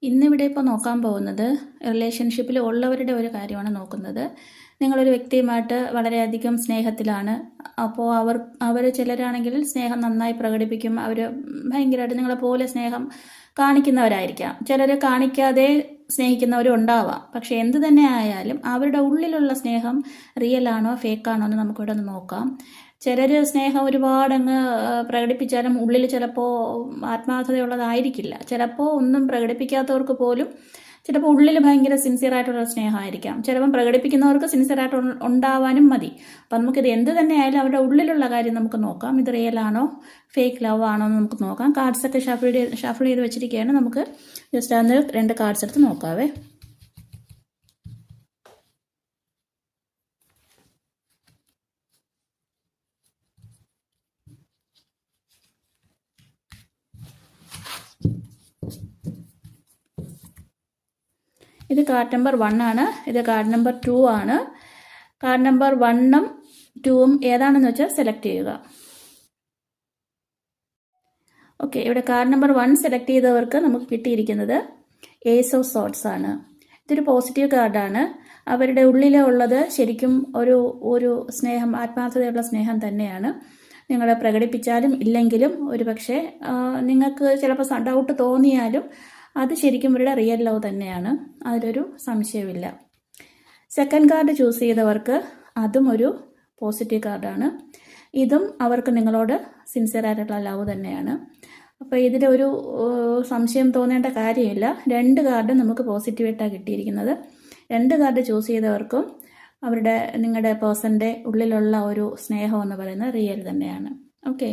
ഇന്നിവിടെ ഇപ്പോൾ നോക്കാൻ പോകുന്നത് റിലേഷൻഷിപ്പിൽ ഉള്ളവരുടെ ഒരു കാര്യമാണ് നോക്കുന്നത്. നിങ്ങളൊരു വ്യക്തിയുമായിട്ട് വളരെയധികം സ്നേഹത്തിലാണ്. അപ്പോൾ അവർ ചിലരാണെങ്കിൽ സ്നേഹം നന്നായി പ്രകടിപ്പിക്കും. അവർ ഭയങ്കരമായിട്ട് നിങ്ങളെപ്പോലെ സ്നേഹം കാണിക്കുന്നവരായിരിക്കാം. ചിലർ കാണിക്കാതെ സ്നേഹിക്കുന്നവരും ഉണ്ടാവാം. പക്ഷെ എന്ത് തന്നെ ആയാലും അവരുടെ ഉള്ളിലുള്ള സ്നേഹം റിയൽ ആണോ ഫേക്കാണോ എന്ന് നമുക്കിവിടെ ഒന്ന് നോക്കാം. ചിലർ സ്നേഹം ഒരുപാടങ്ങ് പ്രകടിപ്പിച്ചാലും ഉള്ളിൽ ചിലപ്പോൾ ആത്മാർത്ഥതയുള്ളതായിരിക്കില്ല. ചിലപ്പോൾ ഒന്നും പ്രകടിപ്പിക്കാത്തവർക്ക് പോലും ചിലപ്പോൾ ഉള്ളിൽ ഭയങ്കര സിൻസിയറായിട്ടുള്ള സ്നേഹമായിരിക്കാം. ചിലപ്പം പ്രകടിപ്പിക്കുന്നവർക്ക് സിൻസിയറായിട്ട് ഉണ്ടാവാനും മതി. അപ്പം നമുക്കിത് എന്ത് തന്നെ ആയാലും അവരുടെ ഉള്ളിലുള്ള കാര്യം നമുക്ക് നോക്കാം. ഇത് റിയൽ ആണോ ഫേക്ക് ലവ് ആണോ എന്ന് നമുക്ക് നോക്കാം. കാർഡ്സൊക്കെ ഷഫിൾ ചെയ്ത് വെച്ചിരിക്കുകയാണ്. നമുക്ക് ജസ്റ്റ് അന്ന് 2 കാർഡ്സ് എടുത്ത് നോക്കാവേ. ഇത് കാർഡ് നമ്പർ 1 ആണ്. ഇത് കാർഡ് നമ്പർ 2 ആണ്. കാർഡ് നമ്പർ 1ഉം 2ഉം ഏതാണെന്ന് വെച്ചാൽ സെലക്ട് ചെയ്യുക. ഓക്കെ, ഇവിടെ കാർഡ് നമ്പർ 1 സെലക്ട് ചെയ്തവർക്ക് നമുക്ക് കിട്ടിയിരിക്കുന്നത് ഏസ് ഓഫ് സോർട്സ് ആണ്. ഇതൊരു പോസിറ്റീവ് കാർഡാണ്. അവരുടെ ഉള്ളിലുള്ളത് ശരിക്കും ഒരു സ്നേഹം, ആത്മാർത്ഥതയുള്ള സ്നേഹം തന്നെയാണ്. നിങ്ങൾ പ്രകടിപ്പിച്ചാലും ഇല്ലെങ്കിലും ഒരു പക്ഷേ നിങ്ങൾക്ക് ചിലപ്പോൾ ഡൗട്ട് തോന്നിയാലും അത് ശരിക്കും ഇവരുടെ റിയൽ ലവ് തന്നെയാണ്. അതിലൊരു സംശയമില്ല. സെക്കൻഡ് കാർഡ് ചൂസ് ചെയ്തവർക്ക് അതും ഒരു പോസിറ്റീവ് കാർഡാണ്. ഇതും അവർക്ക് നിങ്ങളോട് സിൻസിയറായിട്ടുള്ള ലവ് തന്നെയാണ്. അപ്പോൾ ഇതിലൊരു സംശയം തോന്നേണ്ട കാര്യമില്ല. 2 കാർഡ് നമുക്ക് പോസിറ്റീവായിട്ടാണ് കിട്ടിയിരിക്കുന്നത്. 2 കാർഡ് ചൂസ് ചെയ്തവർക്കും നിങ്ങളുടെ പേഴ്സൻ്റെ ഉള്ളിലുള്ള ഒരു സ്നേഹം എന്ന് പറയുന്നത് റിയൽ തന്നെയാണ്. ഓക്കെ.